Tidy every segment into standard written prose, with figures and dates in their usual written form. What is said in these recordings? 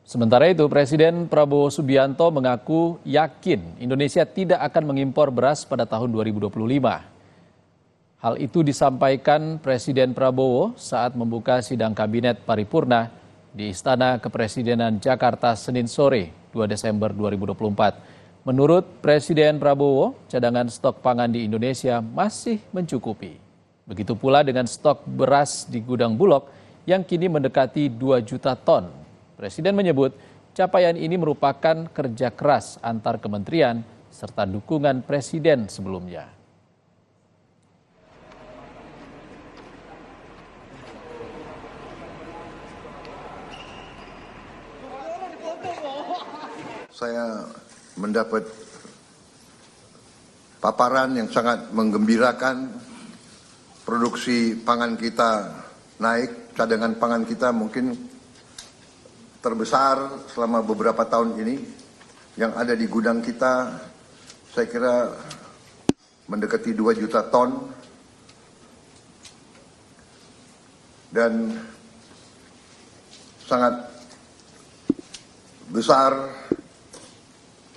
Sementara itu, Presiden Prabowo Subianto mengaku yakin Indonesia tidak akan mengimpor beras pada tahun 2025. Hal itu disampaikan Presiden Prabowo saat membuka sidang kabinet paripurna di Istana Kepresidenan Jakarta Senin sore 2 Desember 2024. Menurut Presiden Prabowo, cadangan stok pangan di Indonesia masih mencukupi. Begitu pula dengan stok beras di gudang Bulog yang kini mendekati 2 juta ton. Presiden menyebut capaian ini merupakan kerja keras antar kementerian serta dukungan Presiden sebelumnya. Saya mendapat paparan yang sangat menggembirakan. Produksi pangan kita naik, cadangan pangan kita mungkin terbesar selama beberapa tahun ini. Yang ada di gudang kita saya kira mendekati 2 juta ton. Dan sangat besar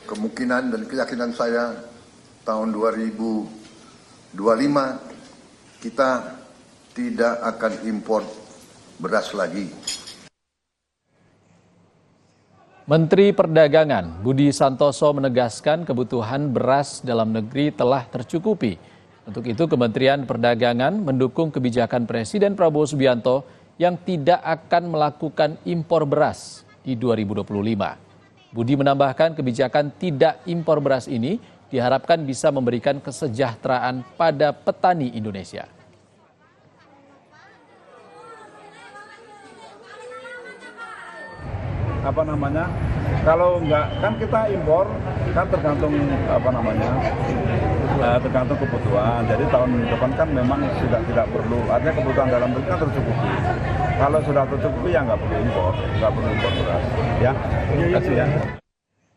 kemungkinan dan keyakinan saya tahun 2025 kita tidak akan impor beras lagi. Menteri Perdagangan Budi Santoso menegaskan kebutuhan beras dalam negeri telah tercukupi. Untuk itu Kementerian Perdagangan mendukung kebijakan Presiden Prabowo Subianto yang tidak akan melakukan impor beras di 2025. Budi menambahkan kebijakan tidak impor beras ini diharapkan bisa memberikan kesejahteraan pada petani Indonesia. Kalau enggak kan kita impor kan tergantung tergantung kebutuhan. Jadi tahun depan kan memang sudah tidak perlu, artinya kebutuhan dalam negeri kan tercukupi. Kalau sudah tercukupi ya nggak perlu impor beras. Ya, terima kasih ya.